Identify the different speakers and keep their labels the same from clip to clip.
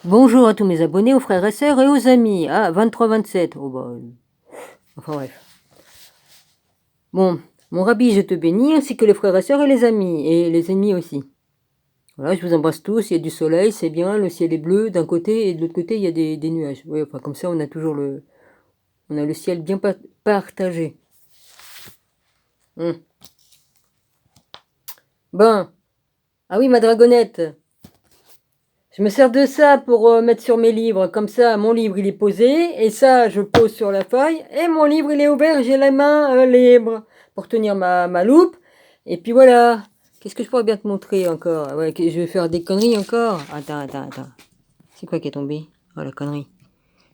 Speaker 1: Bonjour à tous mes abonnés, aux frères et sœurs et aux amis. Ah, 23-27. Oh bah, enfin bref. Bon, mon rabbi, je te bénis, ainsi que les frères et sœurs et les amis, et les ennemis aussi. Voilà, je vous embrasse tous, il y a du soleil, c'est bien, le ciel est bleu d'un côté, et de l'autre côté, il y a des nuages. Oui, enfin comme ça, on a toujours on a le ciel bien partagé. Hum. Bon, ah oui, ma dragonnette. Je me sers de ça pour mettre sur mes livres. Comme ça, mon livre, il est posé. Et ça, je pose sur la feuille. Et mon livre, il est ouvert. J'ai la main libre pour tenir ma loupe. Et puis voilà. Qu'est-ce que je pourrais bien te montrer encore? Ouais, je vais faire des conneries encore. Attends. C'est quoi qui est tombé? Oh, la connerie.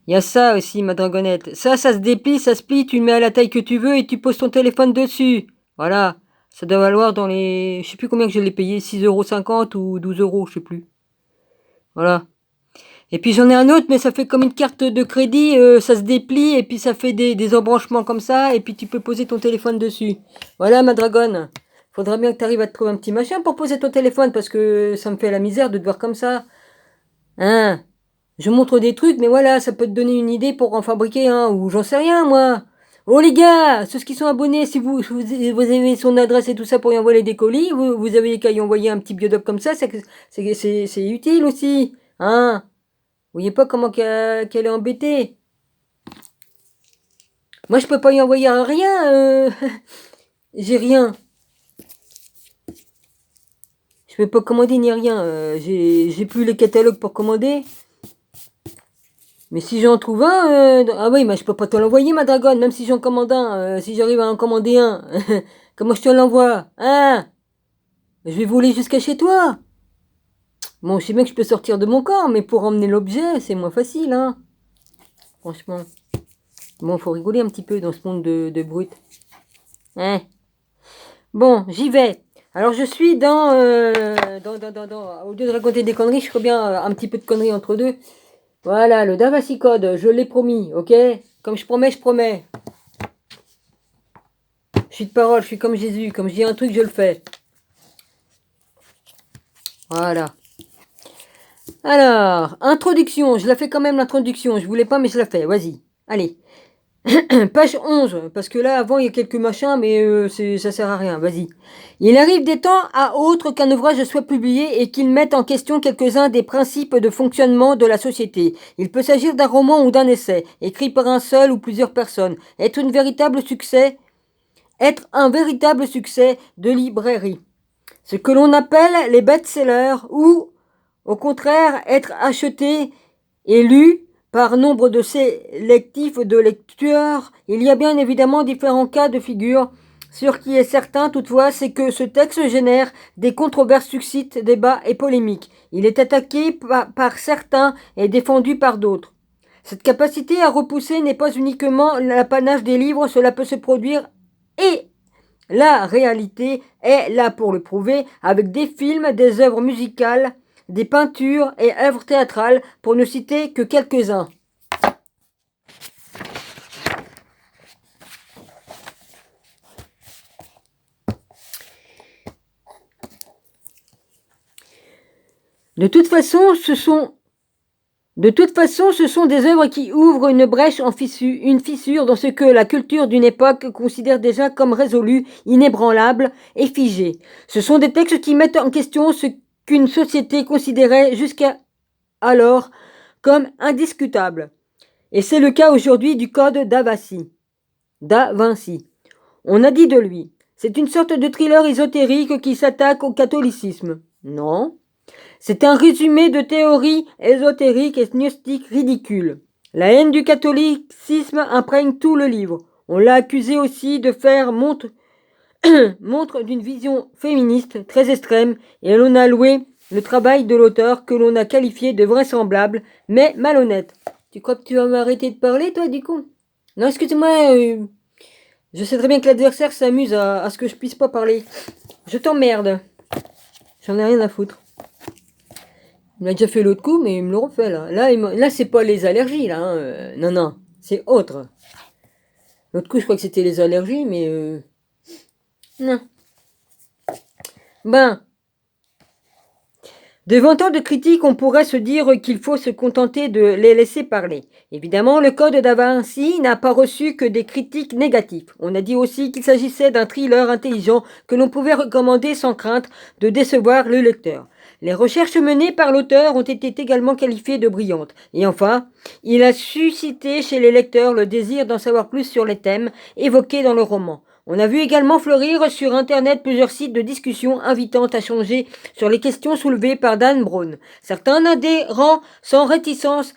Speaker 1: Il y a ça aussi, ma dragonnette. Ça se déplie, ça se plie. Tu le mets à la taille que tu veux et tu poses ton téléphone dessus. Voilà. Ça doit valoir dans les... Je sais plus combien que je l'ai payé. 6,50 € ou 12 €, je sais plus. Voilà. Et puis j'en ai un autre, mais ça fait comme une carte de crédit, ça se déplie et puis ça fait des embranchements comme ça, et puis tu peux poser ton téléphone dessus. Voilà ma dragonne. Faudra bien que tu arrives à te trouver un petit machin pour poser ton téléphone, parce que ça me fait la misère de te voir comme ça. Hein? Je montre des trucs, mais voilà, ça peut te donner une idée pour en fabriquer un, ou j'en sais rien moi. Oh les gars, ceux qui sont abonnés, si vous avez son adresse et tout ça pour y envoyer des colis, vous avez qu'à y envoyer un petit biodoc comme ça, c'est utile aussi. Hein? Vous voyez pas comment qu'elle est embêtée. Moi, je peux pas y envoyer un rien. J'ai rien. Je peux pas commander ni rien. J'ai plus les catalogues pour commander. Mais si j'en trouve un... ah oui, mais je peux pas te l'envoyer, ma dragonne. Même si j'en commande un. Si j'arrive à en commander un. Comment je te l'envoie? Hein? Je vais voler jusqu'à chez toi. Bon, je sais bien que je peux sortir de mon corps, mais pour emmener l'objet, c'est moins facile, hein. Franchement. Bon, faut rigoler un petit peu dans ce monde de brutes. Hein? Bon, j'y vais. Alors, je suis au lieu de raconter des conneries, je ferais bien un petit peu de conneries entre deux. Voilà, le Da Vinci Code, je l'ai promis, ok? Comme je promets, je promets. Je suis de parole, je suis comme Jésus. Comme je dis un truc, je le fais. Voilà. Alors, introduction. Je la fais quand même, l'introduction. Je voulais pas, mais je la fais. Vas-y. Allez. Page 11, parce que là, avant, il y a quelques machins, mais ça sert à rien, vas-y. Il arrive des temps à autres qu'un ouvrage soit publié et qu'il mette en question quelques-uns des principes de fonctionnement de la société. Il peut s'agir d'un roman ou d'un essai, écrit par un seul ou plusieurs personnes, être un véritable succès de librairie. Ce que l'on appelle les best-sellers, ou, au contraire, être acheté et lu par nombre de sélectifs de lecteurs. Il y a bien évidemment différents cas de figure. Ce qui est certain toutefois, c'est que ce texte génère des controverses, suscite débats et polémiques. Il est attaqué par certains et défendu par d'autres. Cette capacité à repousser n'est pas uniquement l'apanage des livres, cela peut se produire, et la réalité est là pour le prouver, avec des films, des œuvres musicales, des peintures et œuvres théâtrales, pour ne citer que quelques-uns. De toute façon, ce sont des œuvres qui ouvrent une brèche une fissure dans ce que la culture d'une époque considère déjà comme résolu, inébranlable et figé. Ce sont des textes qui mettent en question ce qu'une société considérait jusqu'à alors comme indiscutable. Et c'est le cas aujourd'hui du code Da Vinci. On a dit de lui. C'est une sorte de thriller ésotérique qui s'attaque au catholicisme. Non. C'est un résumé de théories ésotériques et gnostiques ridicules. La haine du catholicisme imprègne tout le livre. On l'a accusé aussi de faire montre d'une vision féministe très extrême, et l'on a loué le travail de l'auteur que l'on a qualifié de vraisemblable, mais malhonnête. Tu crois que tu vas m'arrêter de parler, toi, du coup? Non, excusez-moi, je sais très bien que l'adversaire s'amuse à ce que je puisse pas parler. Je t'emmerde. J'en ai rien à foutre. Il m'a déjà fait l'autre coup, mais il me le refait, là. Là c'est pas les allergies, là. Hein. Non, c'est autre. L'autre coup, je crois que c'était les allergies, mais... non. Ben, Devant tant de critiques, on pourrait se dire qu'il faut se contenter de les laisser parler. Évidemment, le code da Vinci n'a pas reçu que des critiques négatives. On a dit aussi qu'il s'agissait d'un thriller intelligent que l'on pouvait recommander sans crainte de décevoir le lecteur. Les recherches menées par l'auteur ont été également qualifiées de brillantes. Et enfin, il a suscité chez les lecteurs le désir d'en savoir plus sur les thèmes évoqués dans le roman. On a vu également fleurir sur Internet plusieurs sites de discussion invitant à changer sur les questions soulevées par Dan Brown. Certains adhérents sans réticence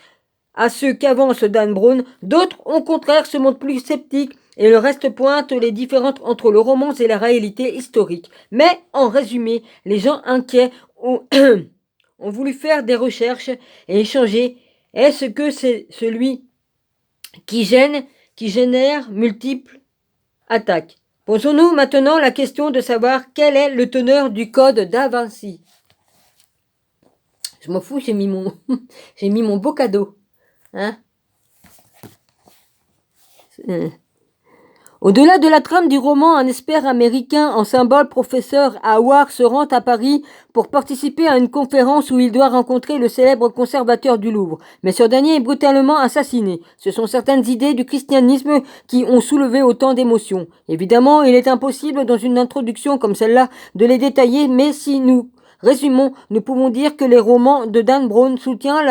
Speaker 1: à ce qu'avance Dan Brown, d'autres au contraire se montrent plus sceptiques et le reste pointe les différences entre le roman et la réalité historique. Mais en résumé, les gens inquiets ont, ont voulu faire des recherches et échanger. Est-ce que c'est celui qui génère multiples attaques? Posons-nous maintenant la question de savoir quel est le teneur du code da Vinci. Je m'en fous, j'ai mis mon beau cadeau. Hein? Au-delà de la trame du roman, un expert américain en symbole, professeur Howard, se rend à Paris pour participer à une conférence où il doit rencontrer le célèbre conservateur du Louvre. Mais ce dernier est brutalement assassiné. Ce sont certaines idées du christianisme qui ont soulevé autant d'émotions. Évidemment, il est impossible dans une introduction comme celle-là de les détailler, mais si nous résumons, nous pouvons dire que les romans de Dan Brown soutiennent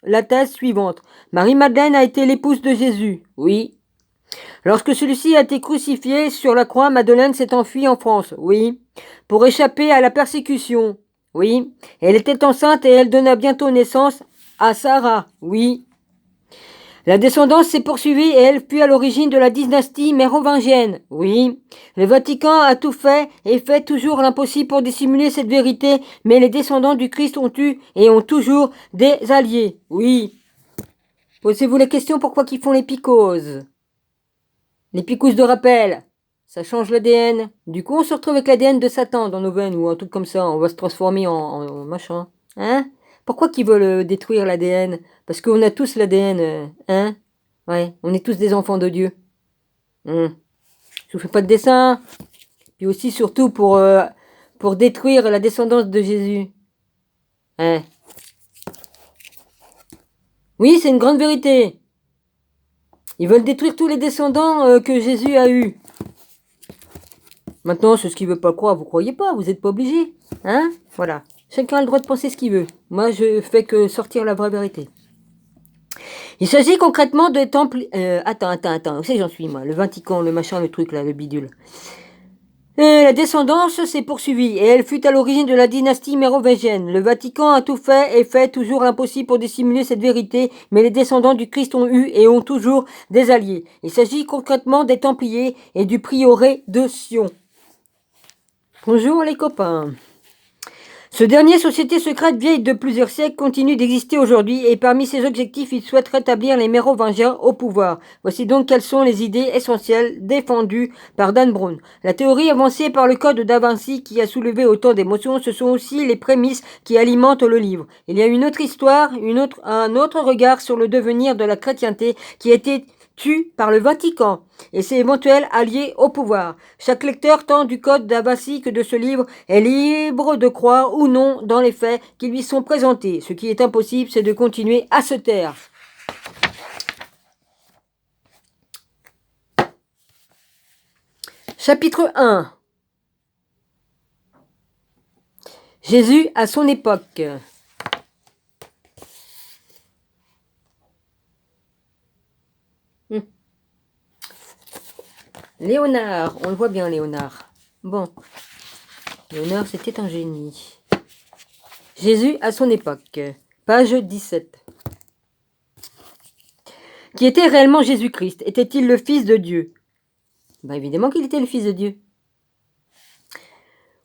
Speaker 1: la thèse suivante. Marie-Madeleine a été l'épouse de Jésus. Oui. Lorsque celui-ci a été crucifié sur la croix, Madeleine s'est enfuie en France. Oui. Pour échapper à la persécution. Oui. Elle était enceinte et elle donna bientôt naissance à Sarah. Oui. La descendance s'est poursuivie et elle fut à l'origine de la dynastie mérovingienne. Oui. Le Vatican a tout fait et fait toujours l'impossible pour dissimuler cette vérité, mais les descendants du Christ ont eu et ont toujours des alliés. Oui. Posez-vous la question pourquoi ils font les picoses. Les picousses de rappel, ça change l'ADN. Du coup, on se retrouve avec l'ADN de Satan dans nos veines ou un truc comme ça. On va se transformer en machin. Hein? Pourquoi qu'ils veulent détruire l'ADN? Parce qu'on a tous l'ADN. Hein? Ouais, on est tous des enfants de Dieu. Je vous fais pas de dessin. Puis aussi, surtout, pour détruire la descendance de Jésus. Hein? Oui, c'est une grande vérité. Ils veulent détruire tous les descendants que Jésus a eus. Maintenant, ceux qui ne veulent pas croire, vous croyez pas, vous n'êtes pas obligés. Hein? Voilà. Chacun a le droit de penser ce qu'il veut. Moi, je fais que sortir la vraie vérité. Il s'agit concrètement de temples... Attends. Où c'est que j'en suis, moi? Le Vatican, le machin, le truc, là, le bidule. La descendance s'est poursuivie et elle fut à l'origine de la dynastie mérovingienne. Le Vatican a tout fait et fait toujours l'impossible pour dissimuler cette vérité, mais les descendants du Christ ont eu et ont toujours des alliés. Il s'agit concrètement des Templiers et du prieuré de Sion. Bonjour les copains. Ce dernier, société secrète vieille de plusieurs siècles, continue d'exister aujourd'hui et parmi ses objectifs, il souhaite rétablir les Mérovingiens au pouvoir. Voici donc quelles sont les idées essentielles défendues par Dan Brown. La théorie avancée par le code da Vinci qui a soulevé autant d'émotions, ce sont aussi les prémices qui alimentent le livre. Il y a une autre histoire, un autre regard sur le devenir de la chrétienté qui a été tue par le Vatican et ses éventuels alliés au pouvoir. Chaque lecteur tant du code da Vinci que de ce livre est libre de croire ou non dans les faits qui lui sont présentés. Ce qui est impossible, c'est de continuer à se taire. Chapitre 1. Jésus à son époque. Léonard, on le voit bien Léonard. Bon, Léonard c'était un génie. Jésus à son époque, page 17. Qui était réellement Jésus-Christ? Était-il le Fils de Dieu? Ben évidemment qu'il était le Fils de Dieu.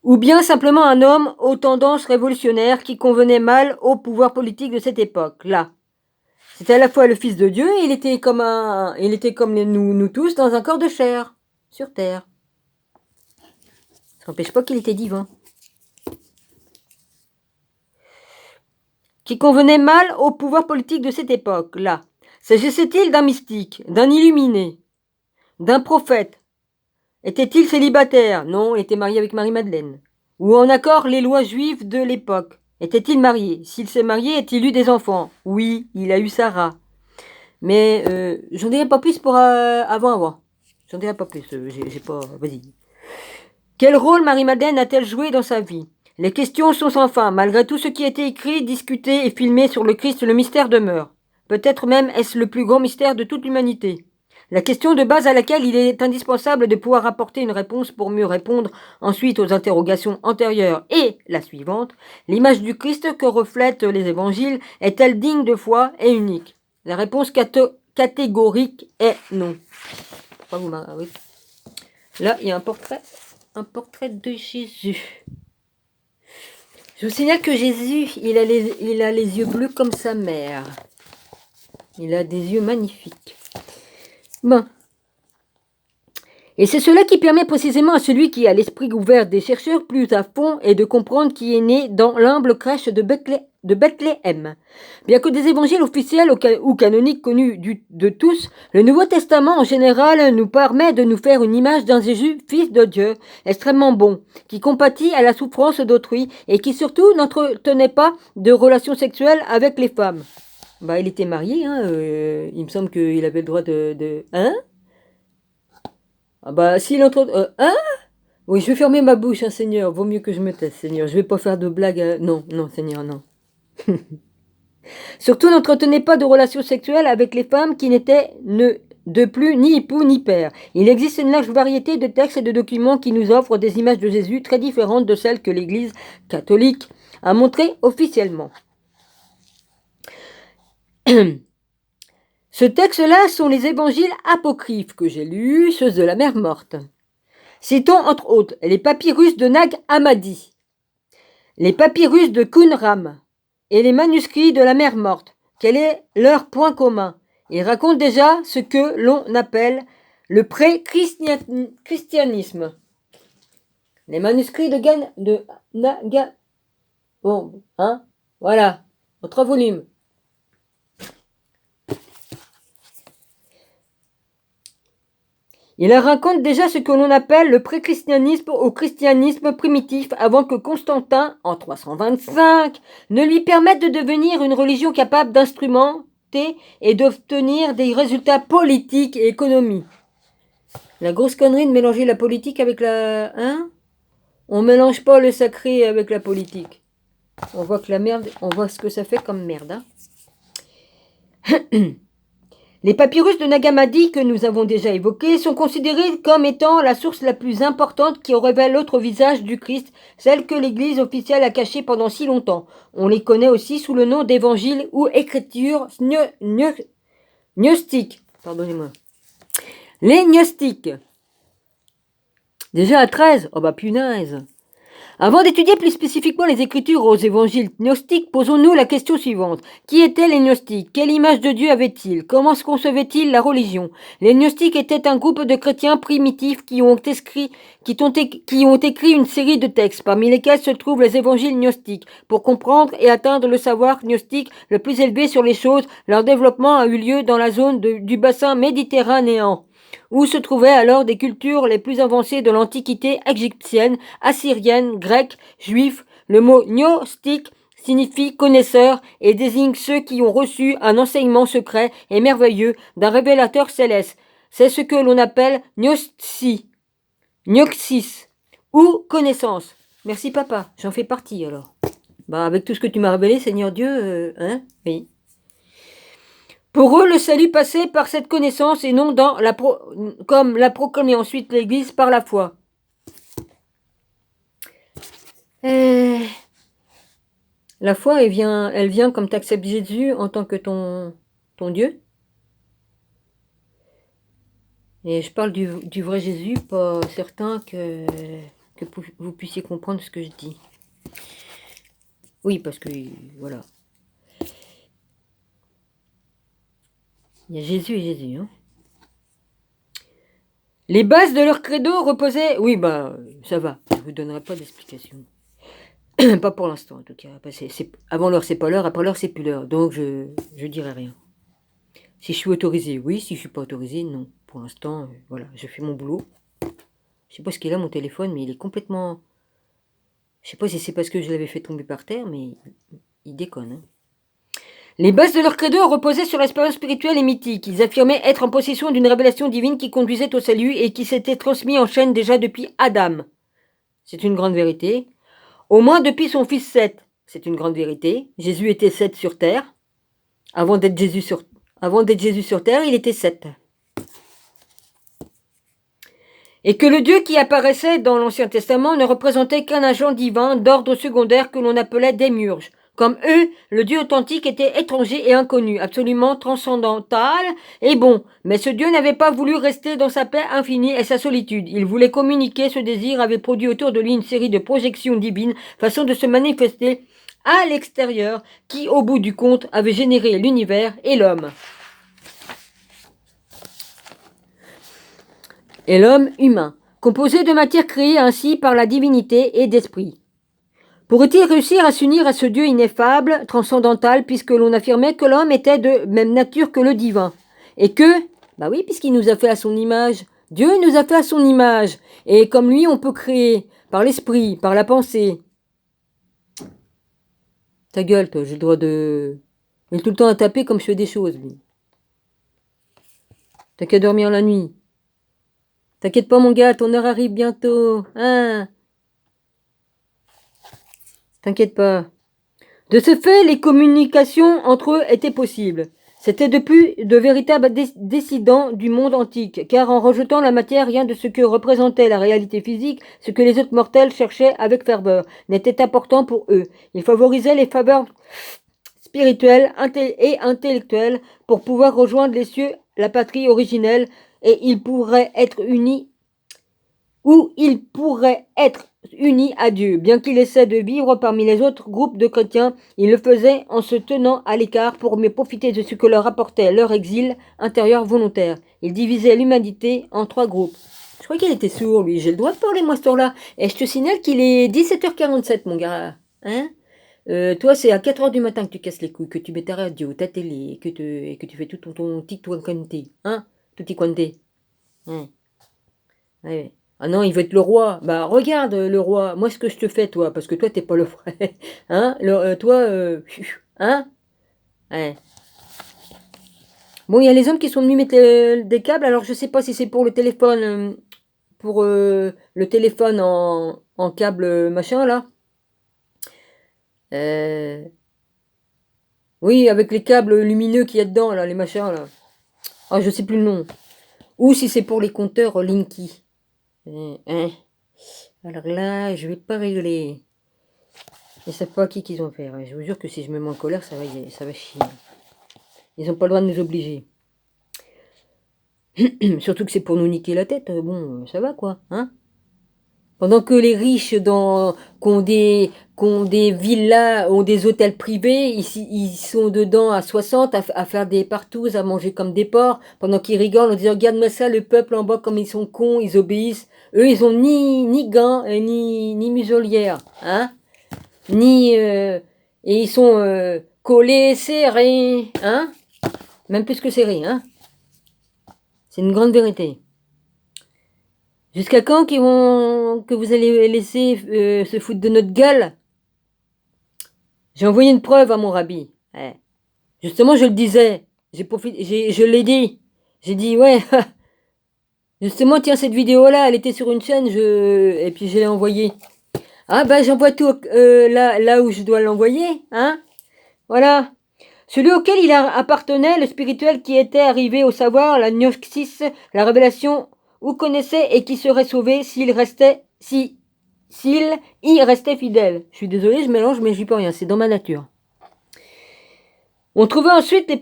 Speaker 1: Ou bien simplement un homme aux tendances révolutionnaires qui convenait mal au pouvoir politique de cette époque-là. C'était à la fois le Fils de Dieu et il était comme nous tous dans un corps de chair. Sur terre. Ça n'empêche pas qu'il était divin. Qui convenait mal au pouvoir politique de cette époque-là. S'agissait-il d'un mystique, d'un illuminé, d'un prophète? Était-il célibataire? Non, il était marié avec Marie-Madeleine. Ou en accord les lois juives de l'époque? Était-il marié? S'il s'est marié, a-t-il eu des enfants? Oui, il a eu Sarah. Mais j'en dirai pas plus pour avant. J'en dirai pas plus. J'ai pas. Vas-y. Quel rôle Marie-Madeleine a-t-elle joué dans sa vie? Les questions sont sans fin. Malgré tout ce qui a été écrit, discuté et filmé sur le Christ, le mystère demeure. Peut-être même est-ce le plus grand mystère de toute l'humanité. La question de base à laquelle il est indispensable de pouvoir apporter une réponse pour mieux répondre ensuite aux interrogations antérieures et la suivante, l'image du Christ que reflètent les évangiles est-elle digne de foi et unique? La réponse catégorique est non. Pourquoi vous oui. Là, il y a un portrait de Jésus. Je vous signale que Jésus, il a les yeux bleus comme sa mère. Il a des yeux magnifiques. Bon. Et c'est cela qui permet précisément à celui qui a l'esprit ouvert des chercheurs plus à fond et de comprendre qui est né dans l'humble crèche de Bethléem. Bien que des évangiles officiels ou canoniques connus de tous, le Nouveau Testament en général nous permet de nous faire une image d'un Jésus, fils de Dieu, extrêmement bon, qui compatit à la souffrance d'autrui et qui surtout n'entretenait pas de relations sexuelles avec les femmes. Bah, il était marié, hein, il me semble qu'il avait le droit Hein? Ah bah, s'il entre... hein? Oui, je vais fermer ma bouche, hein, Seigneur. Vaut mieux que je me taise, Seigneur. Je vais pas faire de blagues. Non, non, Seigneur, non. Surtout, n'entretenez pas de relations sexuelles avec les femmes qui n'étaient de plus ni époux ni père. Il existe une large variété de textes et de documents qui nous offrent des images de Jésus très différentes de celles que l'Église catholique a montrées officiellement. Ce texte-là sont les évangiles apocryphes que j'ai lus, ceux de la mer morte. Citons entre autres les papyrus de Nag Hammadi, les papyrus de Qumran et les manuscrits de la mer morte. Quel est leur point commun? Ils racontent déjà ce que l'on appelle le pré-christianisme. Les manuscrits de Naga... Bon, hein? Voilà, en 3 volumes. Il raconte déjà ce que l'on appelle le pré-christianisme ou christianisme primitif avant que Constantin, en 325, ne lui permette de devenir une religion capable d'instrumenter et d'obtenir des résultats politiques et économiques. La grosse connerie de mélanger la politique avec la... Hein? On mélange pas le sacré avec la politique. On voit que la merde, on voit ce que ça fait comme merde. Hein? Les papyrus de Nag Hammadi que nous avons déjà évoqués sont considérés comme étant la source la plus importante qui révèle l'autre visage du Christ, celle que l'Église officielle a cachée pendant si longtemps. On les connaît aussi sous le nom d'évangiles ou écritures gnostiques. Pardonnez-moi. Les gnostiques. Déjà à 13, oh bah punaise. Avant d'étudier plus spécifiquement les écritures aux évangiles gnostiques, posons-nous la question suivante. Qui étaient les gnostiques? Quelle image de Dieu avaient-ils? Comment se concevaient-ils la religion? Les gnostiques étaient un groupe de chrétiens primitifs qui ont écrit une série de textes, parmi lesquels se trouvent les évangiles gnostiques. Pour comprendre et atteindre le savoir gnostique le plus élevé sur les choses, leur développement a eu lieu dans la zone du bassin méditerranéen, où se trouvaient alors des cultures les plus avancées de l'Antiquité égyptienne, assyrienne, grecque, juif. Le mot gnostique signifie connaisseur et désigne ceux qui ont reçu un enseignement secret et merveilleux d'un révélateur céleste. C'est ce que l'on appelle gnosis ou connaissance. Merci papa, j'en fais partie alors. Bah avec tout ce que tu m'as révélé, Seigneur Dieu, hein? Oui. Pour eux, le salut passait par cette connaissance et non comme l'a proclamé ensuite l'Église par la foi. La foi, elle vient comme tu acceptes Jésus en tant que ton Dieu. Et je parle du vrai Jésus, pas certain que vous puissiez comprendre ce que je dis. Oui, parce que, voilà. Il y a Jésus et Jésus, hein. Les bases de leur credo reposaient... Oui, bah, ça va. Je ne vous donnerai pas d'explication. Pas pour l'instant, en tout cas. Avant l'heure, c'est pas l'heure. Après l'heure, c'est plus l'heure. Donc, je dirai rien. Si je suis autorisé, oui. Si je suis pas autorisé, non. Pour l'instant, voilà. Je fais mon boulot. Je sais pas ce qu'il a, mon téléphone, mais il est complètement... Je sais pas si c'est parce que je l'avais fait tomber par terre, mais il déconne. Hein. Les bases de leur credo reposaient sur l'expérience spirituelle et mythique. Ils affirmaient être en possession d'une révélation divine qui conduisait au salut et qui s'était transmise en chaîne déjà depuis Adam. C'est une grande vérité. Au moins depuis son fils Seth. C'est une grande vérité. Jésus était Seth sur terre. Avant d'être Jésus sur terre, il était Seth. Et que le Dieu qui apparaissait dans l'Ancien Testament ne représentait qu'un agent divin d'ordre secondaire que l'on appelait démiurge. Comme eux, le Dieu authentique était étranger et inconnu, absolument transcendantal et bon. Mais ce Dieu n'avait pas voulu rester dans sa paix infinie et sa solitude. Il voulait communiquer, ce désir avait produit autour de lui une série de projections divines, façon de se manifester à l'extérieur, qui, au bout du compte, avait généré l'univers et l'homme. Et l'homme humain, composé de matière créée ainsi par la divinité et d'esprit. Pourrait-il réussir à s'unir à ce Dieu ineffable, transcendantal, puisque l'on affirmait que l'homme était de même nature que le divin? Et que, bah oui, puisqu'il nous a fait à son image, Dieu nous a fait à son image, et comme lui on peut créer, par l'esprit, par la pensée. Ta gueule, toi, j'ai le droit de... Il est tout le temps à taper comme je fais des choses, lui. T'as qu'à dormir la nuit. T'inquiète pas, mon gars, ton heure arrive bientôt, hein? T'inquiète pas. De ce fait, les communications entre eux étaient possibles. C'était depuis de véritables décidents du monde antique, car en rejetant la matière, rien de ce que représentait la réalité physique, ce que les autres mortels cherchaient avec ferveur, n'était important pour eux. Ils favorisaient les faveurs spirituelles et intellectuelles pour pouvoir rejoindre les cieux, la patrie originelle, et ils pourraient être unis à Dieu. Bien qu'il essaie de vivre parmi les autres groupes de chrétiens, il le faisait en se tenant à l'écart pour mieux profiter de ce que leur apportait leur exil intérieur volontaire. Il divisait l'humanité en 3 groupes. Je crois qu'il était sourd, lui. J'ai le droit de parler, moi, ce temps-là. Et je te signale qu'il est 17h47, mon gars. Hein? Toi, c'est à 4h du matin que tu casses les couilles, que tu mets ta radio, ta télé, et que tu fais tout ton tic-toc-quante. Hein? Tutti-quante. Hein? Ouais. Ah non, il veut être le roi. Bah regarde le roi. Moi ce que je te fais toi, parce que toi t'es pas le vrai. Hein? Toi, hein? Ouais. Bon, il y a les hommes qui sont venus mettre des câbles. Alors je sais pas si c'est pour le téléphone, le téléphone en câble machin là. Oui, avec les câbles lumineux qu'il y a dedans là, les machins là. Ah, je sais plus le nom. Ou si c'est pour les compteurs Linky. Hein? Alors là, je vais pas régler. Ils savent pas à qui qu'ils ont fait. Je vous jure que si je me mets en colère, ça va chier. Ils ont pas le droit de nous obliger. Surtout que c'est pour nous niquer la tête. Bon, ça va quoi, hein? Pendant que les riches qui ont des villas, ont des hôtels privés, ils sont dedans à 60 à faire des partous, à manger comme des porcs, pendant qu'ils rigolent en disant regarde-moi ça, le peuple en bas comme ils sont cons, ils obéissent. Eux, ils ont ni gants ni muselière, hein? Et ils sont collés, serrés, hein? Même plus que serrés, hein? C'est une grande vérité. Jusqu'à quand que vous allez laisser se foutre de notre gueule? J'ai envoyé une preuve à mon rabbi. Ouais. Justement, je le disais. Je l'ai dit. J'ai dit, ouais. Justement, tiens, cette vidéo-là, elle était sur une chaîne, et puis je l'ai envoyée. Ah, bah, j'envoie tout là où je dois l'envoyer, hein? Voilà. Celui auquel il appartenait, le spirituel qui était arrivé au savoir, la gnosis, la révélation, ou connaissait et qui serait sauvé s'il y restait fidèle. Je suis désolé, je mélange, mais j'y peux rien, c'est dans ma nature. On trouvait ensuite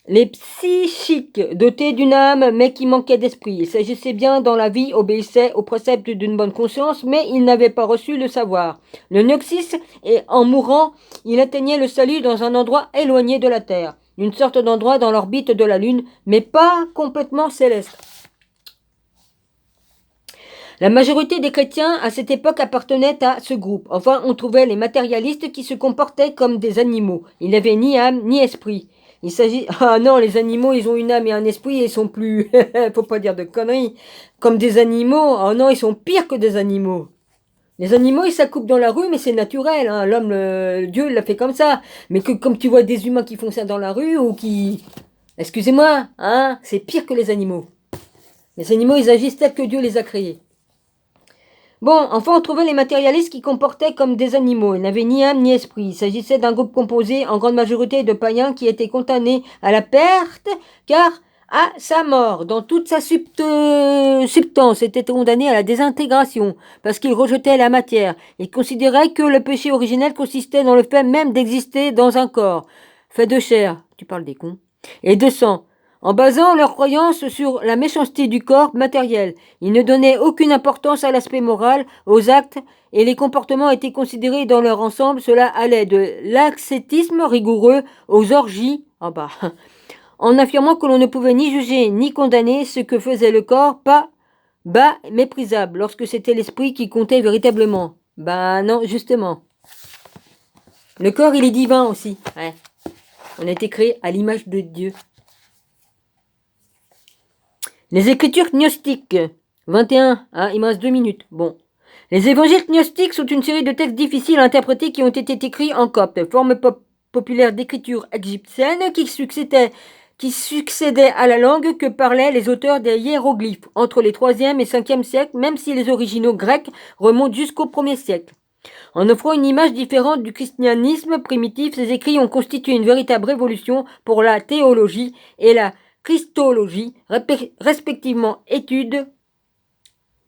Speaker 1: les psychiques, dotés d'une âme, mais qui manquaient d'esprit. Il s'agissait bien dans la vie, obéissaient aux préceptes d'une bonne conscience, mais ils n'avaient pas reçu le savoir. Le gnosis, et en mourant, il atteignait le salut dans un endroit éloigné de la terre, une sorte d'endroit dans l'orbite de la lune, mais pas complètement céleste. La majorité des chrétiens à cette époque appartenaient à ce groupe. Enfin, on trouvait les matérialistes qui se comportaient comme des animaux. Ils n'avaient ni âme ni esprit. Il s'agit... Ah non, les animaux, ils ont une âme et un esprit et ils sont plus... Faut pas dire de conneries. Comme des animaux. Ah non, ils sont pires que des animaux. Les animaux, ils s'accoupent dans la rue, mais c'est naturel. Hein. L'homme, Dieu l'a fait comme ça. Mais que comme tu vois des humains qui font ça dans la rue ou qui... Excusez-moi, hein, c'est pire que les animaux. Les animaux, ils agissent tels que Dieu les a créés. Bon, enfin, on trouvait les matérialistes qui comportaient comme des animaux. Ils n'avaient ni âme ni esprit. Il s'agissait d'un groupe composé en grande majorité de païens qui étaient condamnés à la perte, car à sa mort, dans toute sa substance, étaient condamnés à la désintégration, parce qu'ils rejetaient la matière. Ils considéraient que le péché originel consistait dans le fait même d'exister dans un corps, fait de chair, tu parles des cons, et de sang. En basant leurs croyances sur la méchanceté du corps matériel, ils ne donnaient aucune importance à l'aspect moral, aux actes, et les comportements étaient considérés dans leur ensemble. Cela allait de l'ascétisme rigoureux aux orgies, en affirmant que l'on ne pouvait ni juger ni condamner ce que faisait le corps, pas bas, méprisable, lorsque c'était l'esprit qui comptait véritablement. Non, justement. Le corps, il est divin aussi. Ouais. On a été créé à l'image de Dieu. Les écritures gnostiques. 21. Ah, il me reste 2 minutes. Bon. Les évangiles gnostiques sont une série de textes difficiles à interpréter qui ont été écrits en copte, forme populaire d'écriture égyptienne qui succédait à la langue que parlaient les auteurs des hiéroglyphes entre les 3e et 5e siècles, même si les originaux grecs remontent jusqu'au 1er siècle. En offrant une image différente du christianisme primitif, ces écrits ont constitué une véritable révolution pour la théologie et la christologie, respectivement étude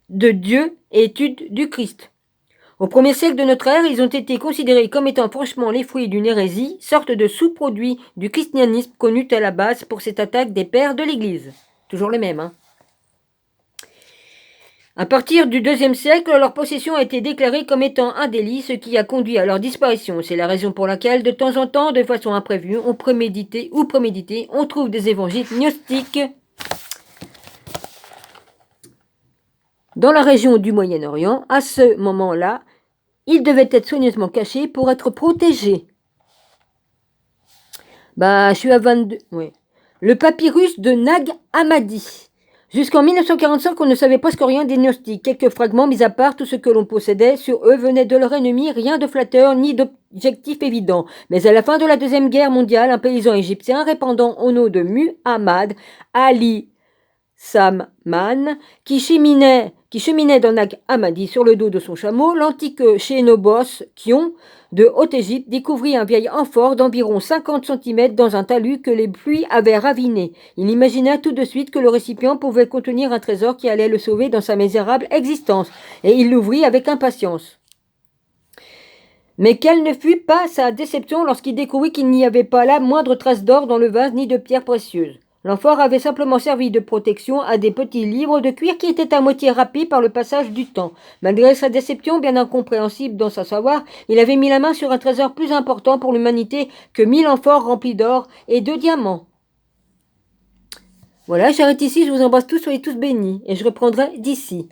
Speaker 1: de Dieu et étude du Christ. Au 1er siècle de notre ère, ils ont été considérés comme étant franchement les fruits d'une hérésie, sorte de sous-produit du christianisme connu à la base pour cette attaque des pères de l'Église. Toujours les mêmes, hein. À partir du 2e siècle, leur possession a été déclarée comme étant un délit, ce qui a conduit à leur disparition. C'est la raison pour laquelle, de temps en temps, de façon imprévue, on prémédité, on trouve des évangiles gnostiques dans la région du Moyen-Orient. À ce moment-là, ils devaient être soigneusement cachés pour être protégés. Je suis à 22. Oui. Le papyrus de Nag Hammadi. Jusqu'en 1945, on ne savait presque rien des gnostiques. Quelques fragments mis à part, tout ce que l'on possédait sur eux venait de leur ennemi, rien de flatteur ni d'objectif évident. Mais à la fin de la Deuxième Guerre mondiale, un paysan égyptien répandant au nom de Muhammad Ali Samman, qui cheminait dans Nag Hammadi sur le dos de son chameau, l'antique Chénobos Kion de Haute-Égypte découvrit un vieil amphore d'environ 50 cm dans un talus que les pluies avaient raviné. Il imagina tout de suite que le récipient pouvait contenir un trésor qui allait le sauver dans sa misérable existence, et il l'ouvrit avec impatience. Mais quelle ne fut pas sa déception lorsqu'il découvrit qu'il n'y avait pas la moindre trace d'or dans le vase ni de pierres précieuses. L'amphore avait simplement servi de protection à des petits livres de cuir qui étaient à moitié râpés par le passage du temps. Malgré sa déception bien incompréhensible dans sa savoir, il avait mis la main sur un trésor plus important pour l'humanité que 1000 amphores remplis d'or et de diamants. Voilà, j'arrête ici, je vous embrasse tous, soyez tous bénis, et je reprendrai d'ici.